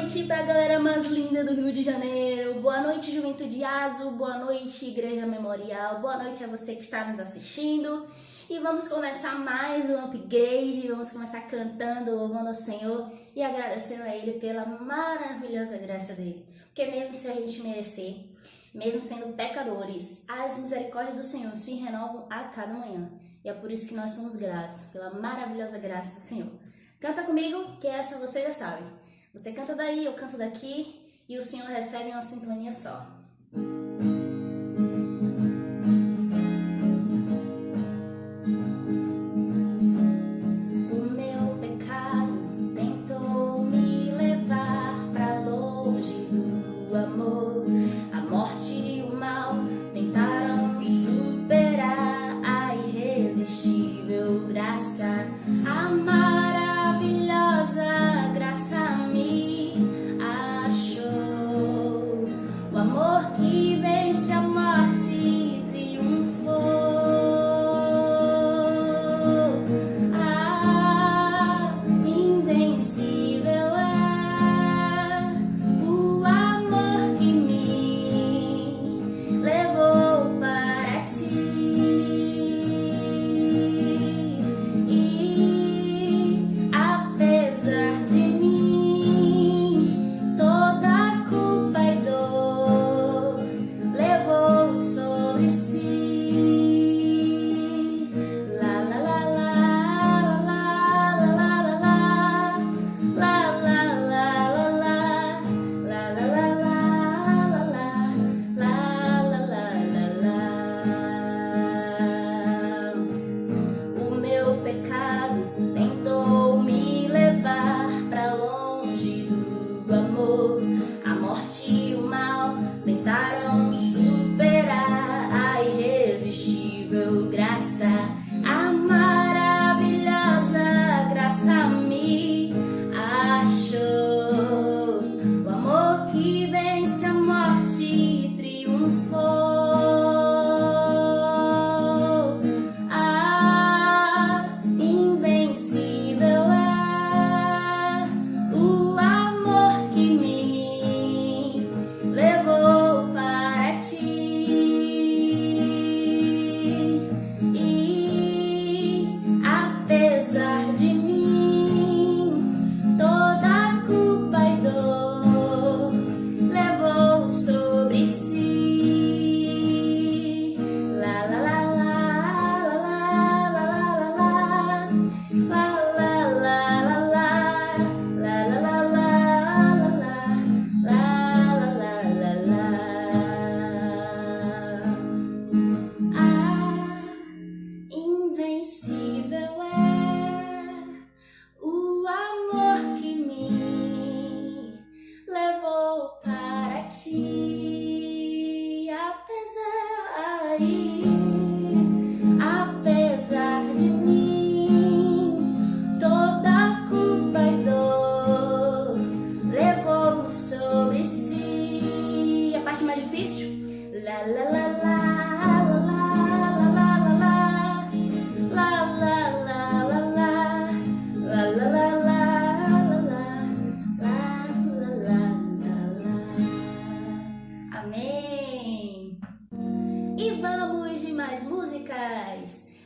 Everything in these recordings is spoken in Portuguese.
noite pra galera mais linda do Rio de Janeiro. Boa noite, Juventude Azo. Boa noite, Igreja Memorial. Boa noite a você que está nos assistindo. E vamos começar mais um upgrade. Vamos começar cantando, louvando ao Senhor e agradecendo a Ele pela maravilhosa graça dele. Porque mesmo se a gente merecer, mesmo sendo pecadores, as misericórdias do Senhor se renovam a cada manhã. E é por isso que nós somos gratos, pela maravilhosa graça do Senhor. Canta comigo, que essa você já sabe. Você canta daí, eu canto daqui, e o Senhor recebe uma sintonia só.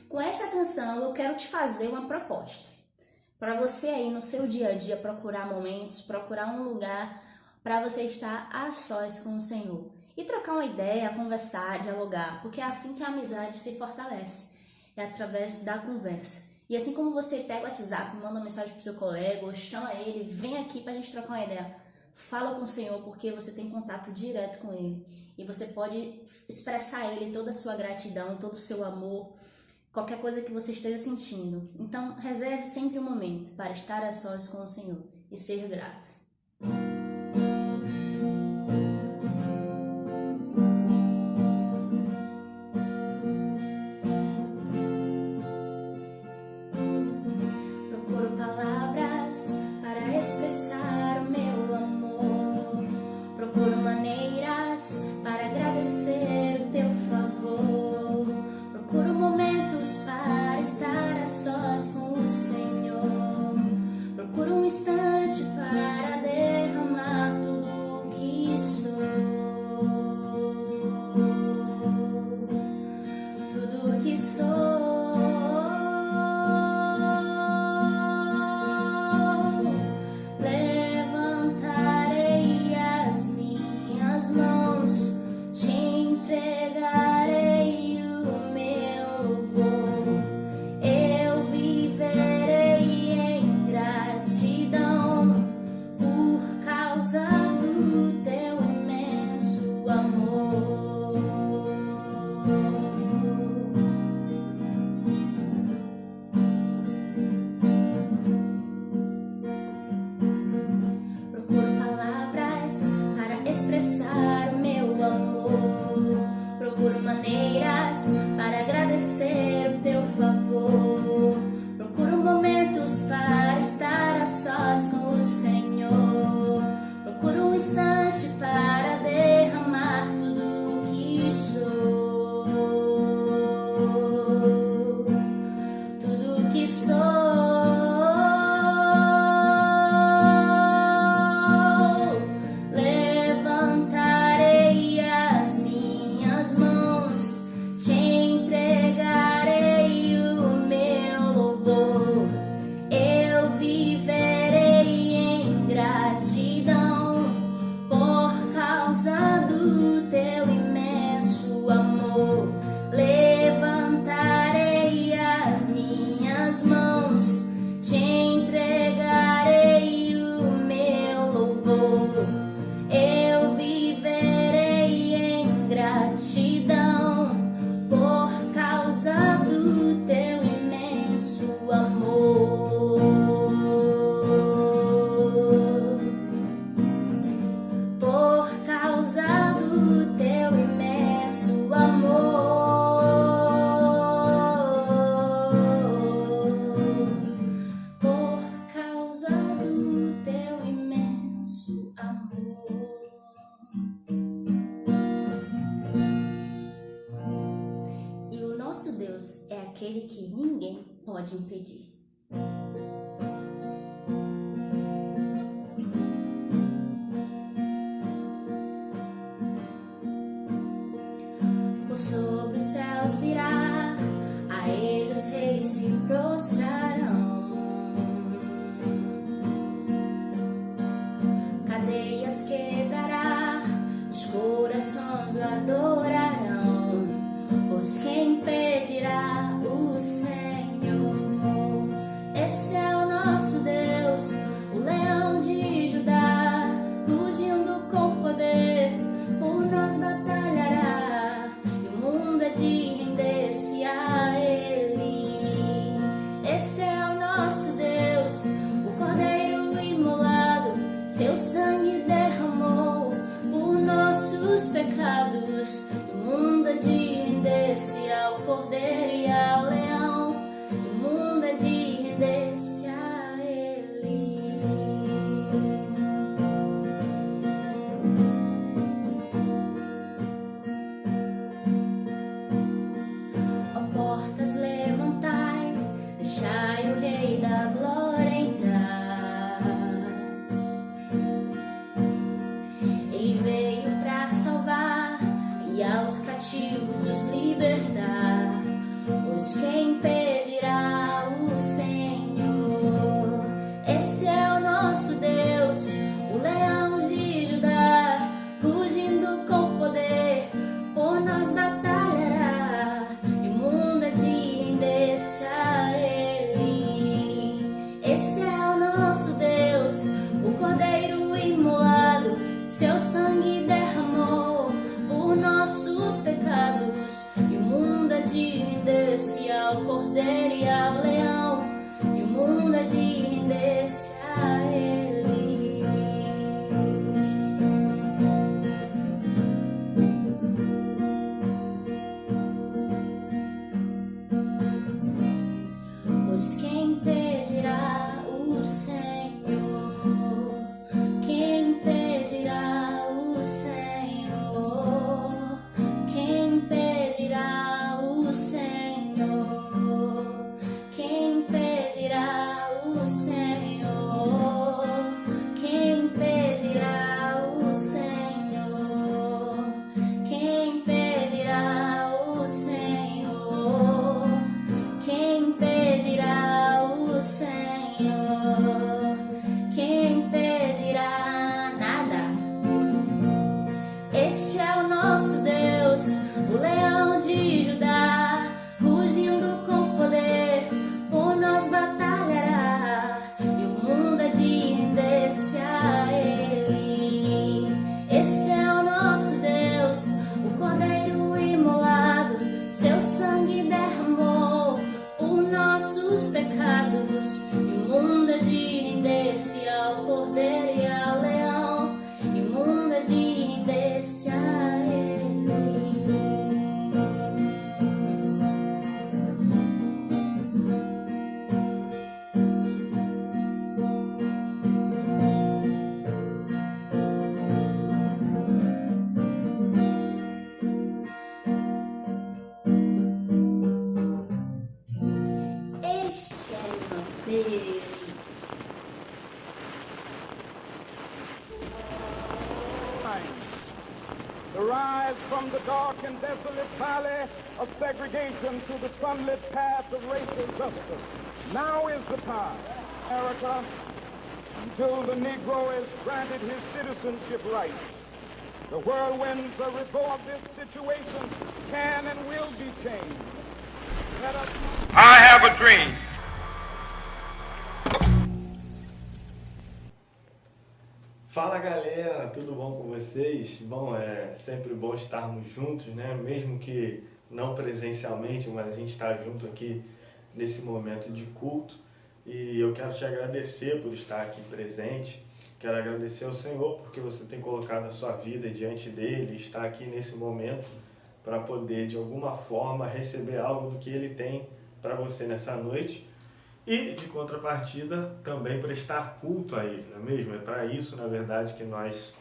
Com esta canção eu quero te fazer uma proposta. Para você aí no seu dia a dia procurar momentos, procurar um lugar para você estar a sós com o Senhor. E trocar uma ideia, conversar, dialogar, porque é assim que a amizade se fortalece. É através da conversa. E assim como você pega o WhatsApp, manda uma mensagem pro seu colega, ou chama ele, vem aqui pra gente trocar uma ideia. Fala com o Senhor, porque você tem contato direto com Ele. E você pode expressar a Ele toda a sua gratidão, todo o seu amor, qualquer coisa que você esteja sentindo. Então, reserve sempre um momento para estar a sós com o Senhor e ser grato. Procuro palavras para expressar o meu amor. Procuro maneiras para agradecer o teu favor. Procuro momentos para estar a sós com o Senhor. Procuro um instante para derramar causa do teu imenso amor. Procuro palavras para expressar o meu amor. Procuro maneiras para agradecer o teu favor. Procuro momentos para estar a sós com o Senhor. Procuro um instante para derramar tudo o que sou. Tudo o que sou. Levantarei as minhas mãos, te entregarei o meu louvor. Eu viverei em gratidão por causa do teu imenso amor. Levantarei as minhas mãos, te entregarei o meu louvor. Eu viverei em gratidão por causa do teu imenso amor. Por causa do teu imenso amor. Por causa do teu imenso amor. E o nosso Deus é aquele que ninguém pode impedir. Por sobre os céus virá, a ele os reis se prostrarão. Cadeias quebrará, os corações o adorarão. Pois quem impedirá o Senhor? Esse é o nosso Deus, o leão de Judá, rugindo com poder, por nós batalhará. E o mundo é de render-se a Ele. Esse é o nosso Deus, o Cordeiro imolado, seu sangue derramou por nossos pecados. E o mundo é de render-se ao Cordeiro e ao Leão. E o mundo é de render-se a Ele. Ó portas, levantai, deixai o Rei da Glória entrar. Ele veio para salvar e aos cativos libertar. Pois quem impedirá o Senhor? Esse é o nosso Deus, o leão de Judá, rugindo com poder, por nós batalhará. E o mundo é de render-se a Ele. Esse é o nosso Deus, o Cordeiro imolado, seu sangue derramou por nossos pecados. E o mundo é de render-se ao Cordeiro e ao Leão. E o mundo é de render-se a Ele. Pois quem impedirá o Senhor? Quem impedirá o Senhor? Quem impedirá o Senhor? Quem Arise from the dark and desolate valley of segregation to the sunlit path of racial justice. Now is the time, America, until the Negro is granted his citizenship rights. The whirlwinds of revolt of this situation can and will be changed. Let us... I have a dream. Fala galera, tudo bom com vocês? Bom, é sempre bom estarmos juntos, né? Mesmo que não presencialmente, mas a gente está junto aqui nesse momento de culto. E eu quero te agradecer por estar aqui presente. Quero agradecer ao Senhor porque você tem colocado a sua vida diante dele e está aqui nesse momento para poder, de alguma forma, receber algo do que ele tem para você nessa noite. E, de contrapartida, também prestar culto a Ele, não é mesmo? É para isso, na verdade, que nós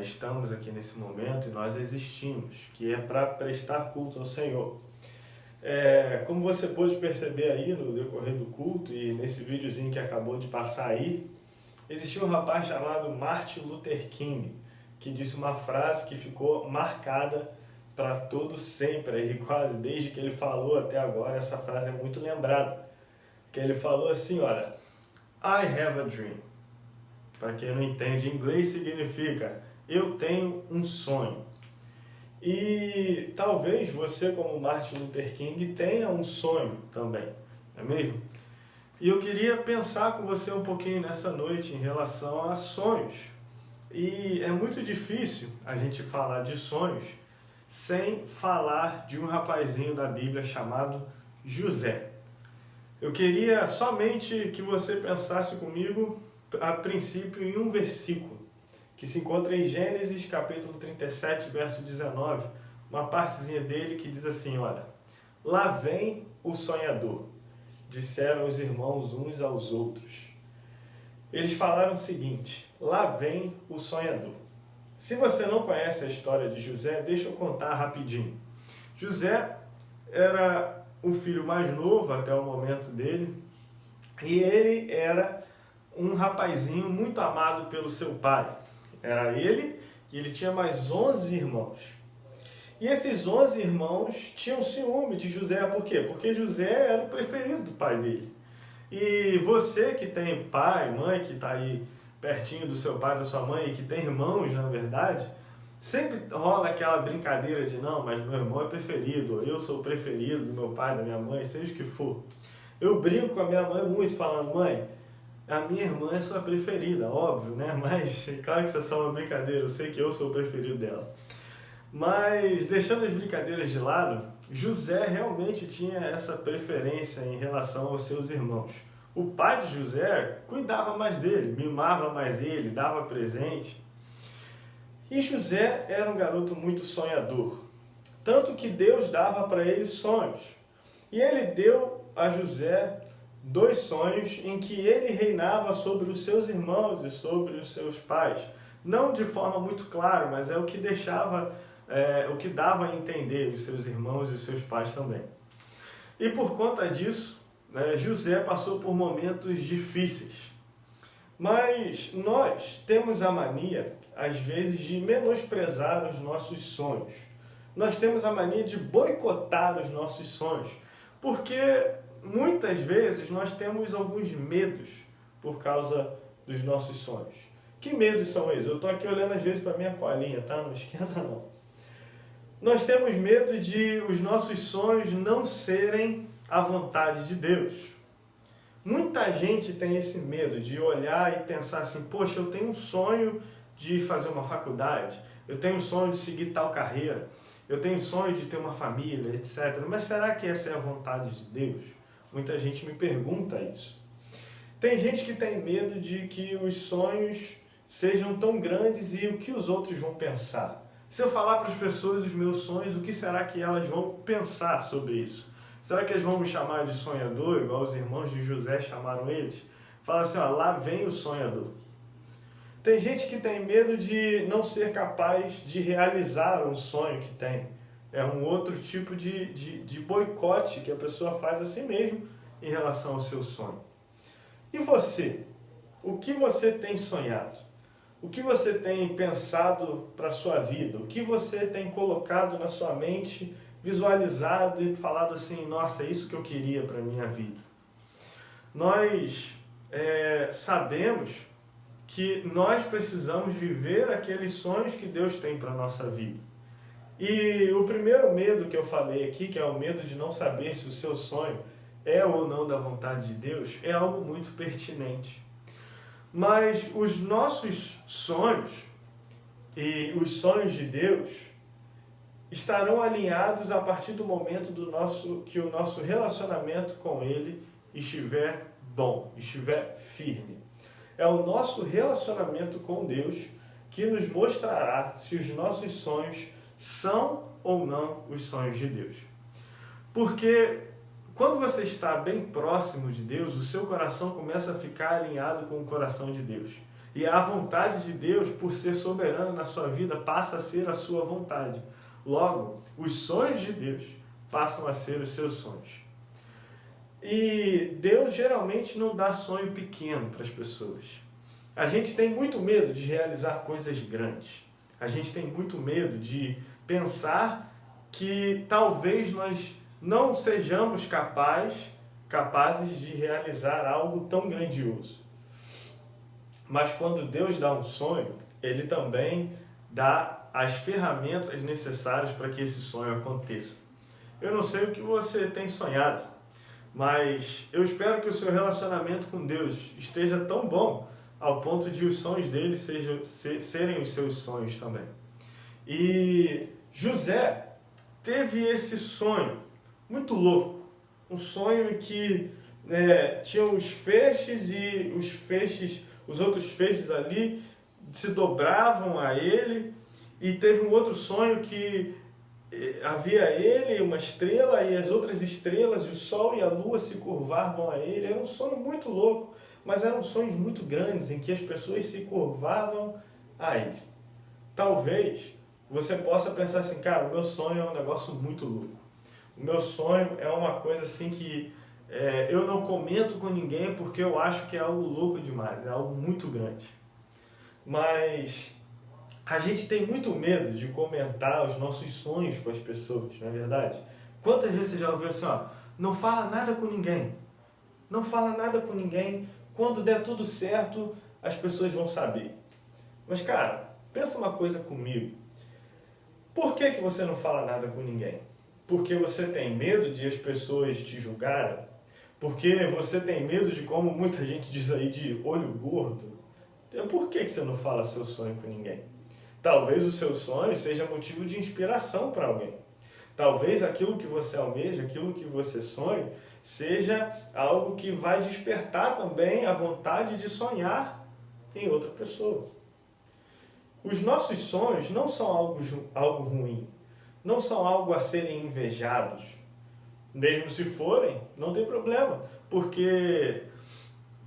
estamos aqui nesse momento e nós existimos, que é para prestar culto ao Senhor. Como você pôde perceber aí no decorrer do culto e nesse videozinho que acabou de passar aí, existiu um rapaz chamado Martin Luther King, que disse uma frase que ficou marcada para todo sempre, e quase desde que ele falou até agora, essa frase é muito lembrada. Que ele falou assim, olha, I have a dream. Para quem não entende, em inglês significa eu tenho um sonho. E talvez você, como Martin Luther King, tenha um sonho também, não é mesmo? E eu queria pensar com você um pouquinho nessa noite em relação a sonhos. E é muito difícil a gente falar de sonhos sem falar de um rapazinho da Bíblia chamado José. Eu queria somente que você pensasse comigo, a princípio, em um versículo, que se encontra em Gênesis, capítulo 37, verso 19, uma partezinha dele que diz assim, olha, lá vem o sonhador, disseram os irmãos uns aos outros. Eles falaram o seguinte, lá vem o sonhador. Se você não conhece a história de José, deixa eu contar rapidinho. José era o filho mais novo até o momento dele, e ele era um rapazinho muito amado pelo seu pai. Era ele e ele tinha mais 11 irmãos. E esses 11 irmãos tinham ciúme de José, por quê? Porque José era o preferido do pai dele. E você que tem pai, mãe, que está aí pertinho do seu pai, da sua mãe, e que tem irmãos, na verdade, sempre rola aquela brincadeira de não, mas meu irmão é preferido, ou eu sou o preferido do meu pai, da minha mãe, seja o que for. Eu brinco com a minha mãe muito, falando, mãe, a minha irmã é sua preferida, óbvio, né? Mas, claro que isso é só uma brincadeira, eu sei que eu sou o preferido dela. Mas, deixando as brincadeiras de lado, José realmente tinha essa preferência em relação aos seus irmãos. O pai de José cuidava mais dele, mimava mais ele, dava presente. E José era um garoto muito sonhador, tanto que Deus dava para ele sonhos. E ele deu a José 2 sonhos em que ele reinava sobre os seus irmãos e sobre os seus pais. Não de forma muito clara, mas é o que o que dava a entender os seus irmãos e os seus pais também. E por conta disso, José passou por momentos difíceis. Mas nós temos a mania, às vezes, de menosprezar os nossos sonhos. Nós temos a mania de boicotar os nossos sonhos, porque muitas vezes nós temos alguns medos por causa dos nossos sonhos. Que medos são esses? Eu estou aqui olhando às vezes para a minha colinha, tá? Não esquenta não. Nós temos medo de os nossos sonhos não serem a vontade de Deus. Muita gente tem esse medo de olhar e pensar assim, poxa, eu tenho um sonho de fazer uma faculdade, eu tenho um sonho de seguir tal carreira, eu tenho um sonho de ter uma família, etc. Mas será que essa é a vontade de Deus? Muita gente me pergunta isso. Tem gente que tem medo de que os sonhos sejam tão grandes e o que os outros vão pensar. Se eu falar para as pessoas os meus sonhos, o que será que elas vão pensar sobre isso? Será que eles vão me chamar de sonhador, igual os irmãos de José chamaram eles? Fala assim, ó, lá vem o sonhador. Tem gente que tem medo de não ser capaz de realizar um sonho que tem. É um outro tipo de boicote que a pessoa faz a si mesmo em relação ao seu sonho. E você? O que você tem sonhado? O que você tem pensado para a sua vida? O que você tem colocado na sua mente, visualizado e falado assim, nossa, é isso que eu queria para a minha vida? Nós sabemos que nós precisamos viver aqueles sonhos que Deus tem para a nossa vida. E o primeiro medo que eu falei aqui, que é o medo de não saber se o seu sonho é ou não da vontade de Deus, é algo muito pertinente. Mas os nossos sonhos e os sonhos de Deus estarão alinhados a partir do momento que o nosso relacionamento com Ele estiver bom, estiver firme. É o nosso relacionamento com Deus que nos mostrará se os nossos sonhos são ou não os sonhos de Deus. Porque quando você está bem próximo de Deus, o seu coração começa a ficar alinhado com o coração de Deus. E a vontade de Deus, por ser soberana na sua vida, passa a ser a sua vontade. Logo, os sonhos de Deus passam a ser os seus sonhos. E Deus geralmente não dá sonho pequeno para as pessoas. A gente tem muito medo de realizar coisas grandes. A gente tem muito medo de pensar que talvez nós não sejamos capazes de realizar algo tão grandioso. Mas quando Deus dá um sonho, Ele também dá as ferramentas necessárias para que esse sonho aconteça. Eu não sei o que você tem sonhado, mas eu espero que o seu relacionamento com Deus esteja tão bom ao ponto de os sonhos dele serem os seus sonhos também. E José teve esse sonho muito louco, um sonho que tinha os feixes e os outros feixes ali se dobravam a ele, e teve um outro sonho que havia ele, uma estrela, e as outras estrelas, o sol e a lua se curvavam a ele. Era um sonho muito louco, mas eram sonhos muito grandes, em que as pessoas se curvavam a ele. Talvez você possa pensar assim, cara, o meu sonho é um negócio muito louco. O meu sonho é uma coisa assim que eu não comento com ninguém porque eu acho que é algo louco demais, é algo muito grande. Mas a gente tem muito medo de comentar os nossos sonhos com as pessoas, não é verdade? Quantas vezes você já ouviu assim, ó, não fala nada com ninguém. Não fala nada com ninguém. Quando der tudo certo, as pessoas vão saber. Mas, cara, pensa uma coisa comigo. Por que você não fala nada com ninguém? Porque você tem medo de as pessoas te julgarem? Porque você tem medo de, como muita gente diz aí, de olho gordo? Por que você não fala seu sonho com ninguém? Talvez o seu sonho seja motivo de inspiração para alguém. Talvez aquilo que você almeja, aquilo que você sonha, seja algo que vai despertar também a vontade de sonhar em outra pessoa. Os nossos sonhos não são algo ruim, não são algo a serem invejados. Mesmo se forem, não tem problema, porque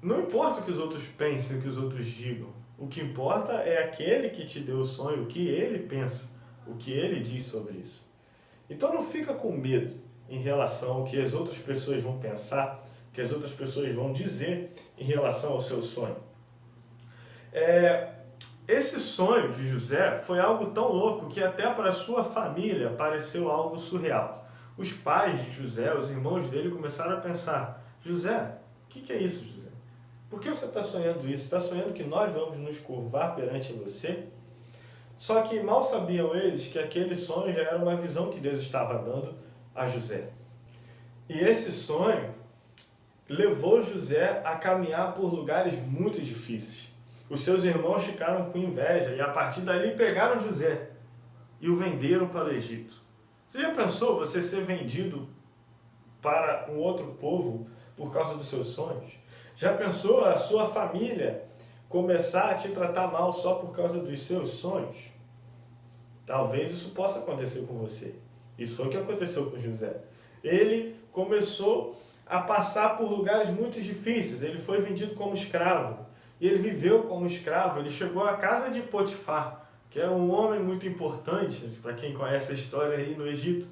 não importa o que os outros pensem, o que os outros digam. O que importa é aquele que te deu o sonho, o que ele pensa, o que ele diz sobre isso. Então não fica com medo em relação ao que as outras pessoas vão pensar, o que as outras pessoas vão dizer em relação ao seu sonho. Esse sonho de José foi algo tão louco que até para a sua família pareceu algo surreal. Os pais de José, os irmãos dele, começaram a pensar, José, o que é isso, José? Por que você está sonhando isso? Está sonhando que nós vamos nos curvar perante você? Só que mal sabiam eles que aquele sonho já era uma visão que Deus estava dando a José. E esse sonho levou José a caminhar por lugares muito difíceis. Os seus irmãos ficaram com inveja e a partir dali pegaram José e o venderam para o Egito. Você já pensou você ser vendido para um outro povo por causa dos seus sonhos? Já pensou a sua família começar a te tratar mal só por causa dos seus sonhos? Talvez isso possa acontecer com você. Isso foi o que aconteceu com José. Ele começou a passar por lugares muito difíceis. Ele foi vendido como escravo. E ele viveu como escravo. Ele chegou à casa de Potifar, que era um homem muito importante, para quem conhece a história aí no Egito.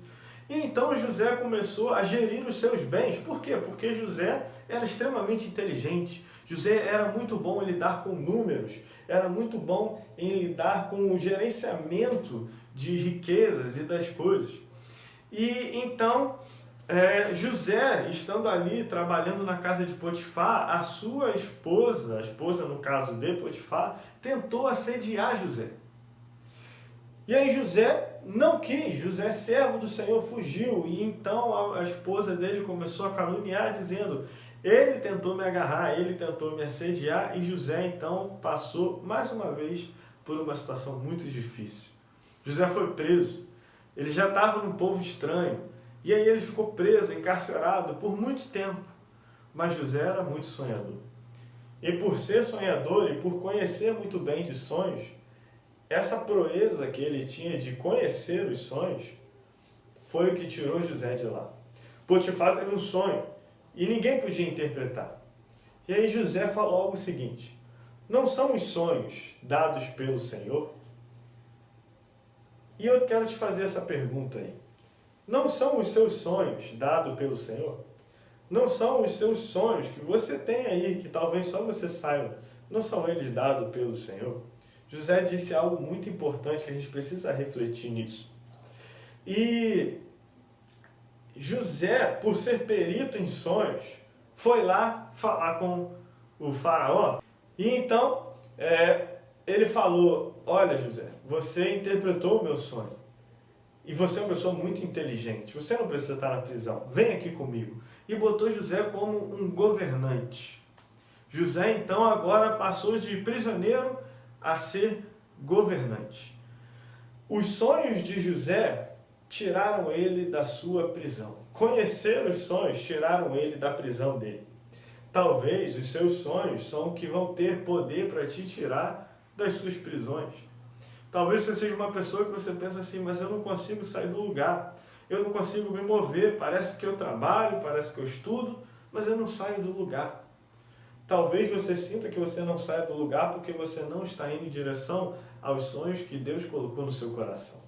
E então José começou a gerir os seus bens. Por quê? Porque José era extremamente inteligente. José era muito bom em lidar com números. era muito bom em lidar com o gerenciamento de riquezas e das coisas. E então, José, estando ali trabalhando na casa de Potifar, a sua esposa, a esposa no caso de Potifar, tentou assediar José. E aí José não quis, José, servo do Senhor, fugiu. E então a esposa dele começou a caluniar, dizendo: ele tentou me agarrar, ele tentou me assediar. E José então passou mais uma vez por uma situação muito difícil. José foi preso, ele já estava num povo estranho. E aí ele ficou preso, encarcerado por muito tempo. Mas José era muito sonhador. E por ser sonhador e por conhecer muito bem de sonhos, essa proeza que ele tinha de conhecer os sonhos foi o que tirou José de lá. Potifar teve um sonho e ninguém podia interpretar. E aí José falou algo seguinte: não são os sonhos dados pelo Senhor? E eu quero te fazer essa pergunta aí. Não são os seus sonhos dados pelo Senhor? Não são os seus sonhos que você tem aí, que talvez só você saiba, não são eles dados pelo Senhor? José disse algo muito importante que a gente precisa refletir nisso. E José, por ser perito em sonhos, foi lá falar com o faraó. E então ele falou: olha José, você interpretou o meu sonho. E você é uma pessoa muito inteligente. Você não precisa estar na prisão. Vem aqui comigo. E botou José como um governante. José então agora passou de prisioneiro a ser governante. Os sonhos de José tiraram ele da sua prisão. Conhecer os sonhos tiraram ele da prisão dele. Talvez os seus sonhos são o que vão ter poder para te tirar das suas prisões. Talvez você seja uma pessoa que você pensa assim: mas eu não consigo sair do lugar, eu não consigo me mover, parece que eu trabalho, parece que eu estudo, mas eu não saio do lugar. Talvez você sinta que você não saia do lugar porque você não está indo em direção aos sonhos que Deus colocou no seu coração.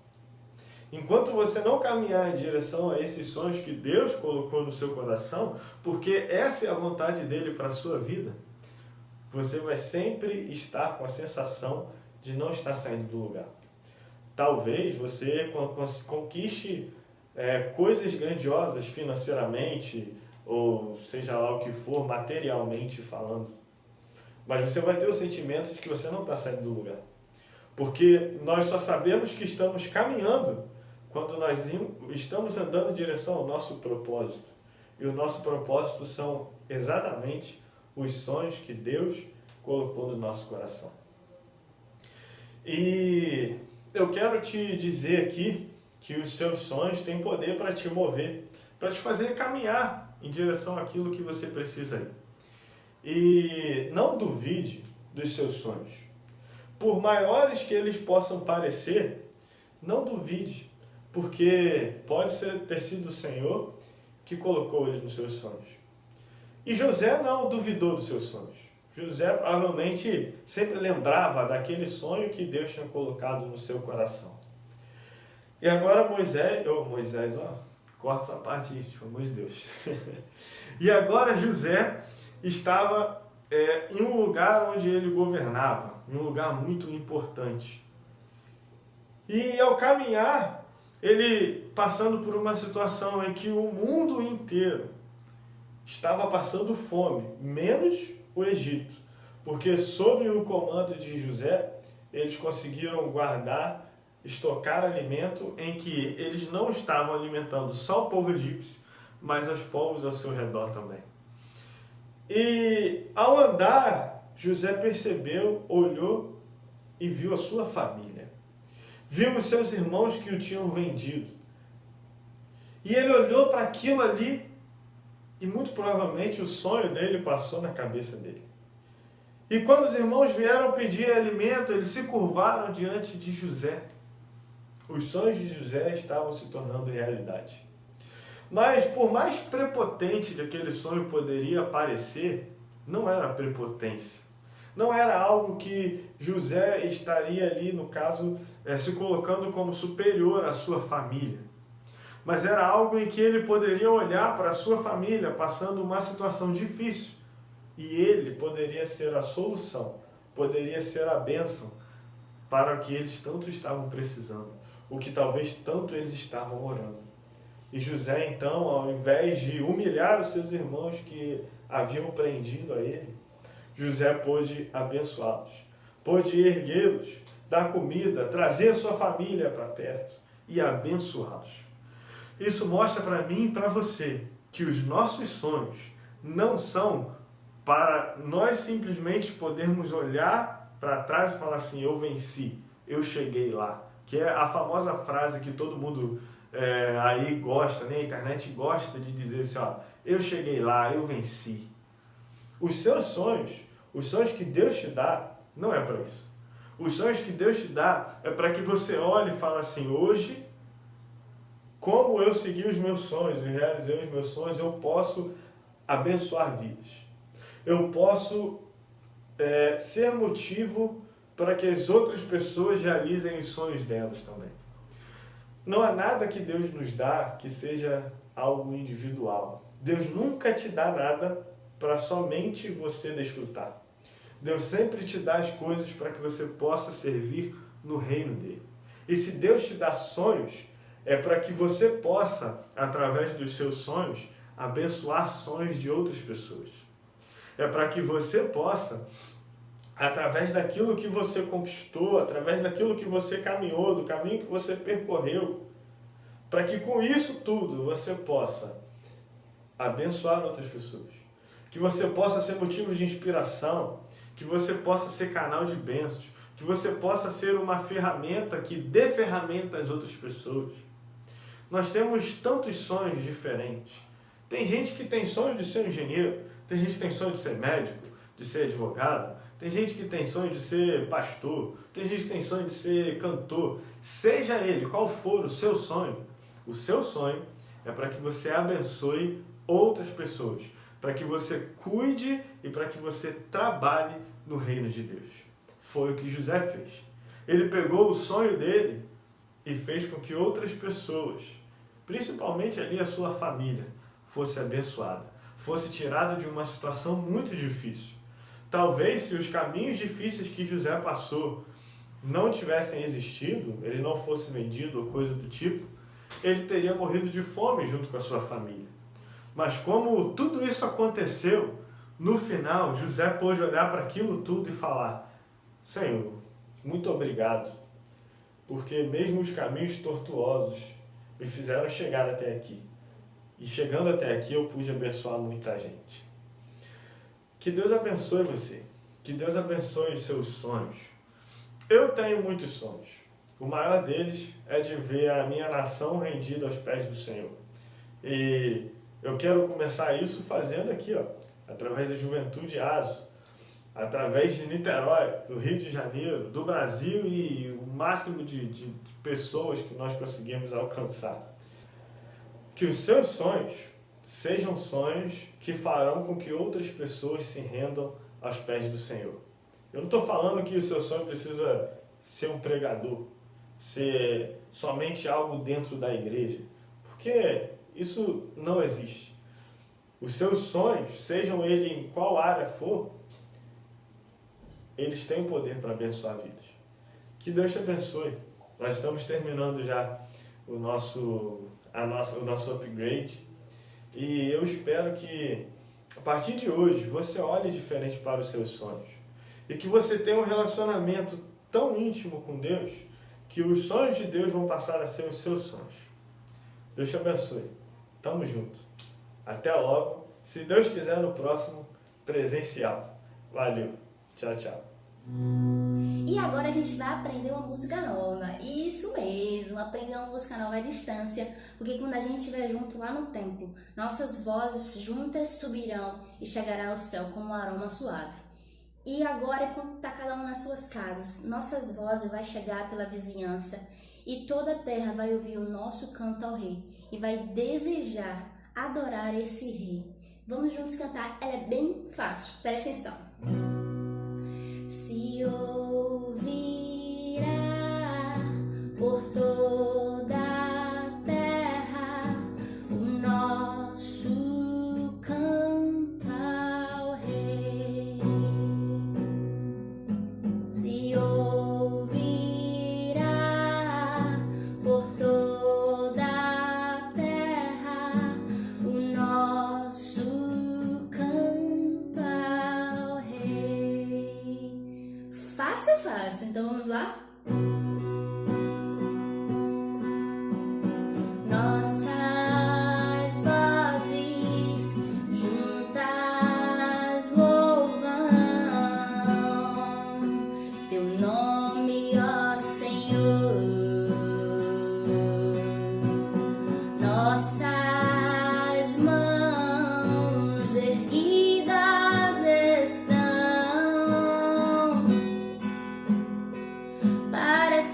Enquanto você não caminhar em direção a esses sonhos que Deus colocou no seu coração, porque essa é a vontade dele para a sua vida, você vai sempre estar com a sensação de não estar saindo do lugar. Talvez você conquiste coisas grandiosas financeiramente, ou seja lá o que for, materialmente falando. Mas você vai ter o sentimento de que você não está saindo do lugar. Porque nós só sabemos que estamos caminhando quando nós estamos andando em direção ao nosso propósito. E o nosso propósito são exatamente os sonhos que Deus colocou no nosso coração. E eu quero te dizer aqui que os seus sonhos têm poder para te mover, para te fazer caminhar em direção àquilo que você precisa ir. E não duvide dos seus sonhos. Por maiores que eles possam parecer, não duvide, porque pode ter sido o Senhor que colocou eles nos seus sonhos. E José não duvidou dos seus sonhos. José provavelmente sempre lembrava daquele sonho que Deus tinha colocado no seu coração. E agora Moisés, corta essa parte aí, pelo amor de Deus. E agora José estava em um lugar onde ele governava, em um lugar muito importante. E ao caminhar, ele passando por uma situação em que o mundo inteiro estava passando fome, menos o Egito, porque sob o comando de José, eles conseguiram guardar, estocar alimento em que eles não estavam alimentando só o povo egípcio, mas os povos ao seu redor também. E ao andar, José percebeu, olhou e viu a sua família. Viu os seus irmãos que o tinham vendido. E ele olhou para aquilo ali e muito provavelmente o sonho dele passou na cabeça dele. E quando os irmãos vieram pedir alimento, eles se curvaram diante de José. Os sonhos de José estavam se tornando realidade. Mas por mais prepotente que aquele sonho poderia parecer, não era prepotência. Não era algo que José estaria ali, no caso, se colocando como superior à sua família. Mas era algo em que ele poderia olhar para a sua família passando uma situação difícil e ele poderia ser a solução poderia ser a bênção para o que eles tanto estavam precisando, o que talvez tanto eles estavam orando. E José, então, ao invés de humilhar os seus irmãos que haviam prendido a ele, José pôde abençoá-los, pôde erguê-los, dar comida, trazer a sua família para perto e abençoá-los. Isso mostra para mim e para você que os nossos sonhos não são para nós simplesmente podermos olhar para trás e falar assim, eu venci, eu cheguei lá. Que é a famosa frase que todo mundo aí gosta, né? A internet gosta de dizer assim, ó, eu cheguei lá, eu venci. Os seus sonhos, os sonhos que Deus te dá, não é para isso. Os sonhos que Deus te dá é para que você olhe e fale assim, hoje, como eu segui os meus sonhos e realizei os meus sonhos, eu posso abençoar vidas. Eu posso ser motivo para que as outras pessoas realizem os sonhos delas também. Não há nada que Deus nos dá que seja algo individual. Deus nunca te dá nada para somente você desfrutar. Deus sempre te dá as coisas para que você possa servir no reino dele. E se Deus te dá sonhos, é para que você possa, através dos seus sonhos, abençoar sonhos de outras pessoas. É para que você possa, através daquilo que você conquistou, através daquilo que você caminhou, do caminho que você percorreu, para que com isso tudo você possa abençoar outras pessoas. Que você possa ser motivo de inspiração, que você possa ser canal de bênçãos, que você possa ser uma ferramenta que dê ferramenta às outras pessoas. Nós temos tantos sonhos diferentes. Tem gente que tem sonho de ser engenheiro, tem gente que tem sonho de ser médico, de ser advogado, tem gente que tem sonho de ser pastor, tem gente que tem sonho de ser cantor. Seja ele qual for o seu sonho é para que você abençoe outras pessoas, para que você cuide e para que você trabalhe no reino de Deus. Foi o que José fez. Ele pegou o sonho dele e fez com que outras pessoas, principalmente ali a sua família, fosse abençoada, fosse tirada de uma situação muito difícil. Talvez se os caminhos difíceis que José passou não tivessem existido, ele não fosse vendido ou coisa do tipo, ele teria morrido de fome junto com a sua família. Mas como tudo isso aconteceu, no final José pôde olhar para aquilo tudo e falar, Senhor, muito obrigado, porque mesmo os caminhos tortuosos me fizeram chegar até aqui. E chegando até aqui eu pude abençoar muita gente. Que Deus abençoe você. Que Deus abençoe os seus sonhos. Eu tenho muitos sonhos. O maior deles é de ver a minha nação rendida aos pés do Senhor. E eu quero começar isso fazendo aqui, ó, através da Juventude ASO, através de Niterói, do Rio de Janeiro, do Brasil e o máximo de pessoas que nós conseguimos alcançar. Que os seus sonhos sejam sonhos que farão com que outras pessoas se rendam aos pés do Senhor. Eu não estou falando que o seu sonho precisa ser um pregador, ser somente algo dentro da igreja, porque isso não existe. Os seus sonhos, sejam eles em qual área for, eles têm poder para abençoar vidas. Que Deus te abençoe. Nós estamos terminando já o nosso upgrade. E eu espero que, a partir de hoje, você olhe diferente para os seus sonhos. E que você tenha um relacionamento tão íntimo com Deus, que os sonhos de Deus vão passar a ser os seus sonhos. Deus te abençoe. Tamo junto. Até logo. Se Deus quiser, no próximo presencial. Valeu. Tchau, tchau. E agora a gente vai aprender uma música nova. Isso mesmo, aprender uma música nova à distância, porque quando a gente estiver junto lá no templo, nossas vozes juntas subirão e chegará ao céu como um aroma suave. E agora, quando está cada um nas suas casas, nossas vozes vai chegar pela vizinhança e toda a terra vai ouvir o nosso canto ao Rei e vai desejar adorar esse Rei. Vamos juntos cantar, ela é bem fácil, presta atenção. Se ouvirá por toda a terra o nosso canto ao Rei.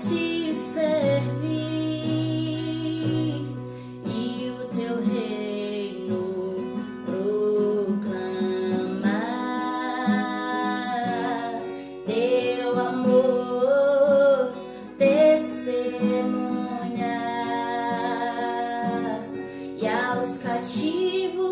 te servir e o teu reino proclamar, teu amor testemunhar e aos cativos